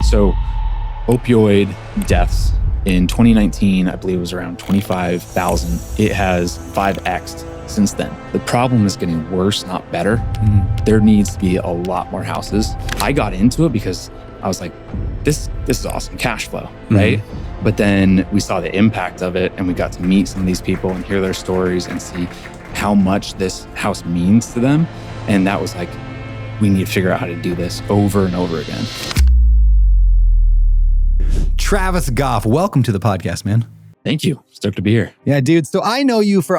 So opioid deaths in 2019, I believe it was around 25,000. It has 5x'd since then. The problem is getting worse, not better. There needs to be a lot more houses. I got into it because I was like, this is awesome cash flow, right? But then we saw the impact of it and we got to meet some of these people and hear their stories and see how much this house means to them. And that was like, we need to figure out how to do this over and over again. Travis Gough, welcome to the podcast, man. Thank you. Stoked to be here. Yeah, dude. So I've known you for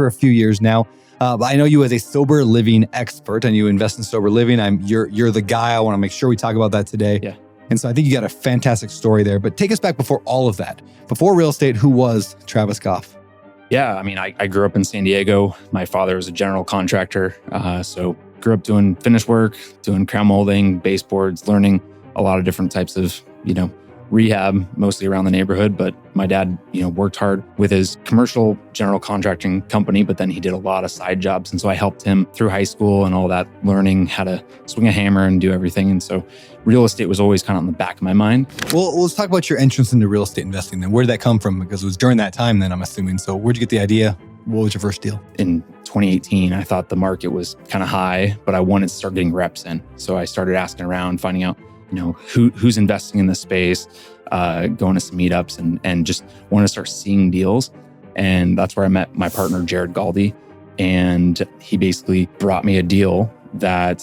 a few years now. But I know you as a sober living expert, and you invest in sober living. You're the guy. I want to make sure we talk about that today. Yeah. And so I think you got a fantastic story there. But take us back before all of that. Before real estate, who was Travis Gough? Yeah, I mean, I grew up in San Diego. My father was a general contractor. So grew up doing finish work, doing crown molding, baseboards, learning a lot of different types of, rehab, mostly around the neighborhood. But my dad, worked hard with his commercial general contracting company, but then he did a lot of side jobs. And so I helped him through high school and all that, learning how to swing a hammer and do everything. And so real estate was always kind of on the back of my mind. Well, let's talk about your entrance into real estate investing then. Where did that come from? Because it was during that time then, I'm assuming. So where'd you get the idea? What was your first deal? In 2018, I thought the market was kind of high, but I wanted to start getting reps in. So I started asking around, finding out, who's investing in this space, going to some meetups and just wanted to start seeing deals. And that's where I met my partner, Jared Galdi. And he basically brought me a deal that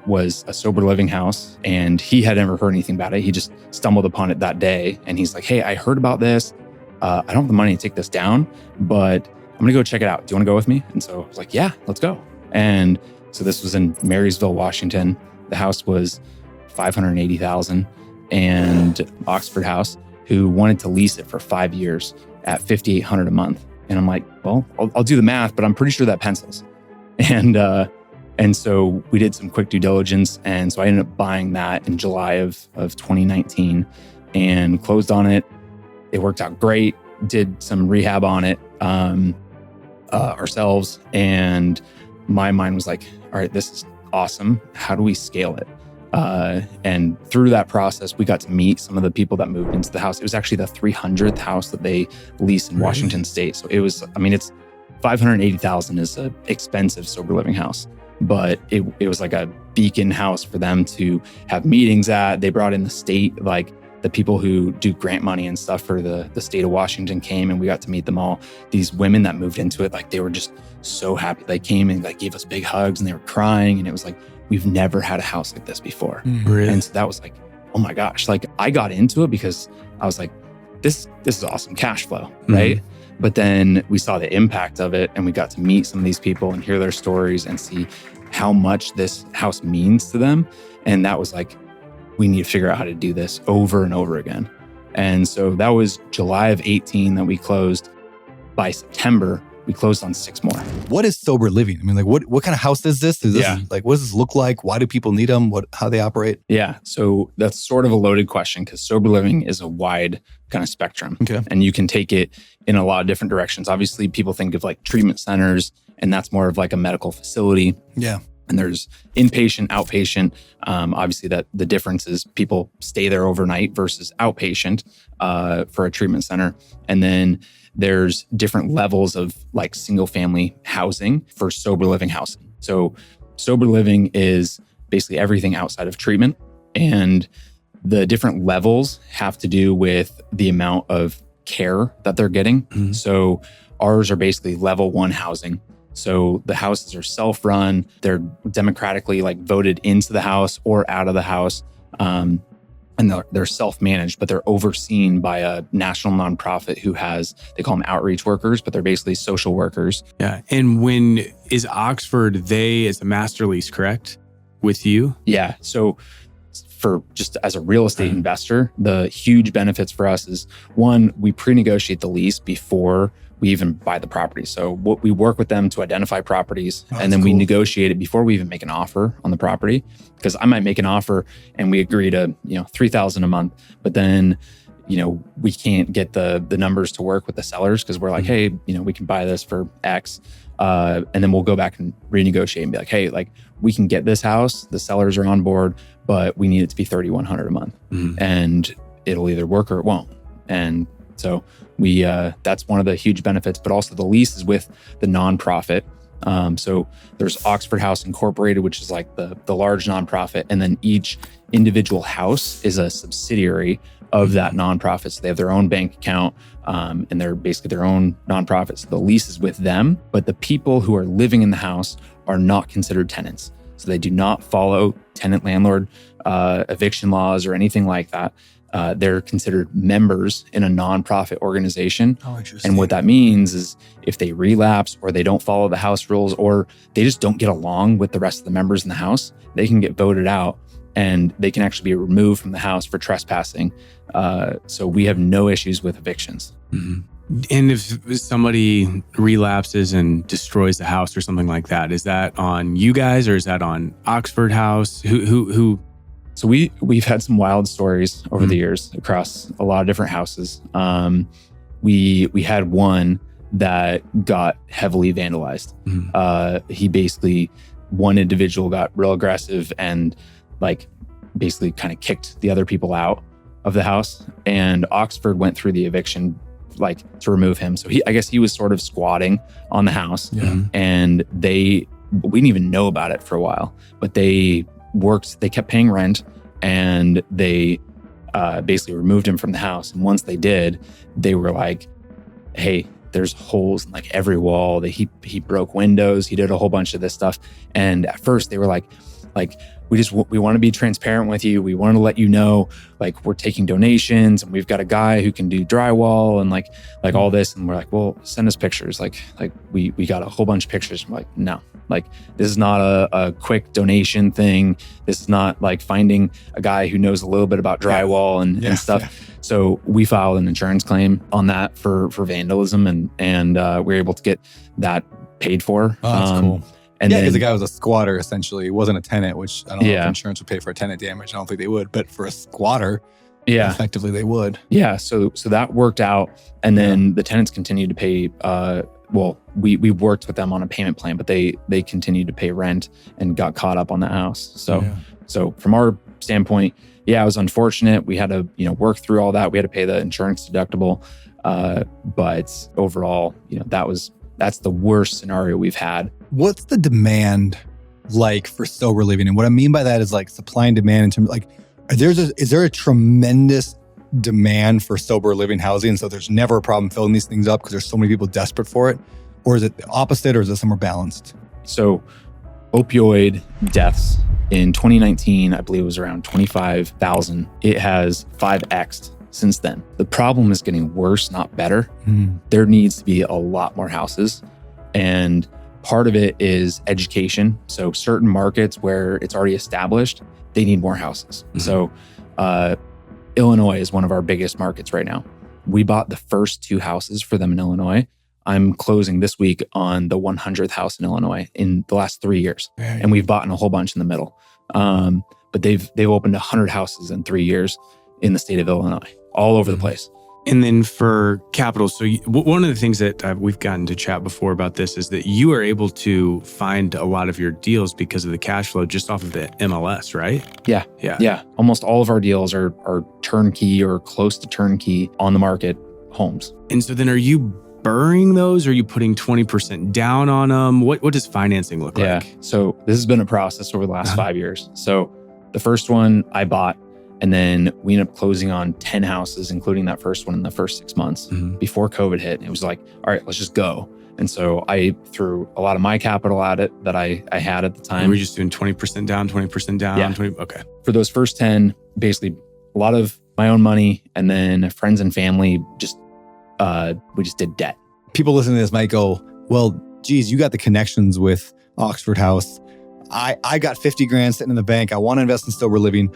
was a sober living house. And he had never heard anything about it. He just stumbled upon it that day. And he's like, hey, I heard about this. I don't have the money to take this down, but I'm going to go check it out. Do you want to go with me? And so I was like, yeah, let's go. And so this was in Marysville, Washington. The house was $580,000, and Oxford House, who wanted to lease it for 5 years at $5,800 a month. And I'm like, well, I'll do the math, but I'm pretty sure that pencils. And so we did some quick due diligence. And so I ended up buying that in July of 2019 and closed on it. It worked out great. Did some rehab on it ourselves. And my mind was like, all right, this is awesome. How do we scale it? And through that process, we got to meet some of the people that moved into the house. It was actually the 300th house that they leased in Washington State. So it was, it's $580,000 is an expensive sober living house, but it was like a beacon house for them to have meetings at. They brought in the state, like the people who do grant money and stuff for the state of Washington came, and we got to meet them all. These women that moved into it, like they were just so happy. They came and like gave us big hugs and they were crying. And it was like, we've never had a house like this before. Really? And so that was like, oh my gosh. Like I got into it because I was like, this is awesome cash flow, right? But then we saw the impact of it and we got to meet some of these people and hear their stories and see how much this house means to them. And that was like, we need to figure out how to do this over and over again. And so that was July of 18 that we closed. By September, we closed on 6 more. What is sober living? What kind of house is this? Like, what does this look like? Why do people need them? How they operate? Yeah. So that's sort of a loaded question because sober living is a wide kind of spectrum. Okay. And you can take it in a lot of different directions. Obviously, people think of like treatment centers, and that's more of like a medical facility. Yeah. And there's inpatient, outpatient. Obviously, that the difference is people stay there overnight versus outpatient for a treatment center. And then there's different levels of like single family housing for sober living housing. So sober living is basically everything outside of treatment. And the different levels have to do with the amount of care that they're getting. So ours are basically level 1 housing. So the houses are self-run. They're democratically like voted into the house or out of the house. And they're self-managed, but they're overseen by a national nonprofit who they call them outreach workers, but they're basically social workers. Yeah. And when is Oxford, it's a master lease, correct? With you? Yeah. So for just as a real estate investor, the huge benefits for us is one, we pre-negotiate the lease before we even buy the property. So we work with them to identify properties, and then we negotiate it before we even make an offer on the property. Because I might make an offer and we agree to $3,000 a month, but then we can't get the numbers to work with the sellers because we're like, hey, we can buy this for X. And then we'll go back and renegotiate and be like, hey, like we can get this house, the sellers are on board, but we need it to be $3,100 a month. And it'll either work or it won't. And so that's one of the huge benefits, but also the lease is with the nonprofit. So there's Oxford House Incorporated, which is like the large nonprofit. And then each individual house is a subsidiary of that nonprofit. So they have their own bank account, and they're basically their own nonprofit. So the lease is with them, but the people who are living in the house are not considered tenants. So they do not follow tenant landlord eviction laws or anything like that. They're considered members in a nonprofit organization. Oh, interesting. And what that means is if they relapse or they don't follow the house rules or they just don't get along with the rest of the members in the house, they can get voted out and they can actually be removed from the house for trespassing. So we have no issues with evictions. And if somebody relapses and destroys the house or something like that, is that on you guys or is that on Oxford House? Who? So we've had some wild stories over the years across a lot of different houses. We had one that got heavily vandalized. He basically, one individual got real aggressive and like basically kind of kicked the other people out of the house. And Oxford went through the eviction like to remove him. So I guess he was sort of squatting on the house and we didn't even know about it for a while, but they kept paying rent and they basically removed him from the house. And once they did, they were like, hey, there's holes in like every wall. He broke windows. He did a whole bunch of this stuff. And at first they were like, we want to be transparent with you. We want to let you know, like we're taking donations and we've got a guy who can do drywall and like all this. And we're like, well, send us pictures. Like we got a whole bunch of pictures. I'm like, no, like this is not a quick donation thing. This is not like finding a guy who knows a little bit about drywall and stuff. Yeah. So we filed an insurance claim on that for vandalism and we were able to get that paid for. Oh, that's cool. And because the guy was a squatter, essentially. He wasn't a tenant, which I don't know if insurance would pay for a tenant damage. I don't think they would. But for a squatter, effectively they would. Yeah, so that worked out. And then the tenants continued to pay, we worked with them on a payment plan, but they continued to pay rent and got caught up on the house. So from our standpoint, it was unfortunate. We had to work through all that. We had to pay the insurance deductible. But overall, that's the worst scenario we've had. What's the demand like for sober living? And what I mean by that is like supply and demand in terms of like, is there a tremendous demand for sober living housing? And so there's never a problem filling these things up because there's so many people desperate for it? Or is it the opposite or is it somewhere balanced? So opioid deaths in 2019, I believe it was around 25,000. It has 5x'd since then. The problem is getting worse, not better. There needs to be a lot more houses. And part of it is education. So certain markets where it's already established, they need more houses. So Illinois is one of our biggest markets right now. We bought the first 2 houses for them in Illinois. I'm closing this week on the 100th house in Illinois in the last 3 years. And we've bought in a whole bunch in the middle. But they've opened 100 houses in 3 years in the state of Illinois, all over the place. And then for capital, so one of the things that we've gotten to chat before about this is that you are able to find a lot of your deals because of the cash flow just off of the MLS, right? Yeah. Almost all of our deals are turnkey or close to turnkey on the market homes. And so then are you burring those? Or are you putting 20% down on them? What does financing look like? So this has been a process over the last 5 years. So the first one I bought, and then we ended up closing on 10 houses, including that first one in the first 6 months before COVID hit. It was like, all right, let's just go. And so I threw a lot of my capital at it that I had at the time. And we're just doing 20% down, 20% down. Yeah. 20, okay. For those first 10, basically a lot of my own money and then friends and family, we just did debt. People listening to this might go, well, geez, you got the connections with Oxford House. I got 50 grand sitting in the bank. I want to invest in sober living.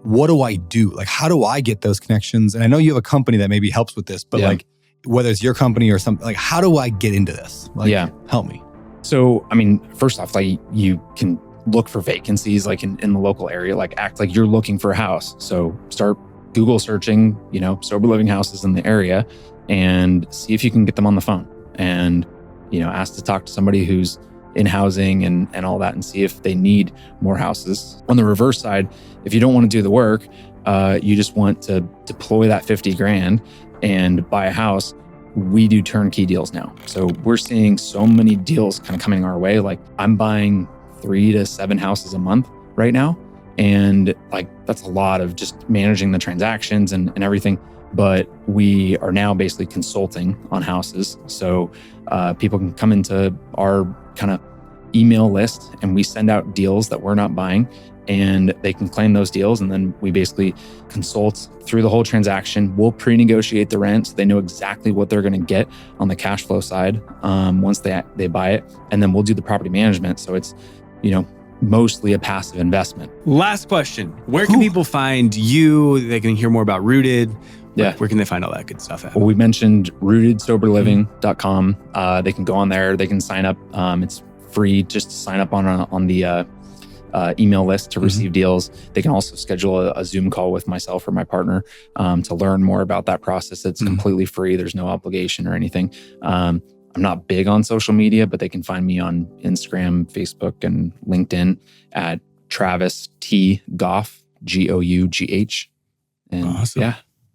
What do I do? Like, how do I get those connections? And I know you have a company that maybe helps with this, but like, whether it's your company or something, like, how do I get into this? Like, help me. So, I mean, first off, like you can look for vacancies like in the local area, like act like you're looking for a house. So start Google searching, sober living houses in the area and see if you can get them on the phone and, ask to talk to somebody who's in housing and all that and see if they need more houses. On the reverse side, if you don't want to do the work, you just want to deploy that 50 grand and buy a house, we do turnkey deals now. So we're seeing so many deals kind of coming our way. Like I'm buying 3 to 7 houses a month right now. And like, that's a lot of just managing the transactions and everything. But we are now basically consulting on houses. So people can come into our kind of email list and we send out deals that we're not buying and they can claim those deals. And then we basically consult through the whole transaction. We'll pre-negotiate the rent so they know exactly what they're going to get on the cash flow side once they buy it. And then we'll do the property management. So it's, mostly a passive investment. Last question. Where can people find you? They can hear more about Rooted. Yeah. Where can they find all that good stuff at? Well, we mentioned rootedsoberliving.com. They can go on there. They can sign up. It's free just to sign up on the email list to receive deals. They can also schedule a Zoom call with myself or my partner to learn more about that process. It's completely free. There's no obligation or anything. I'm not big on social media, but they can find me on Instagram, Facebook, and LinkedIn at Travis T. Gough, Gough. And awesome. Yeah.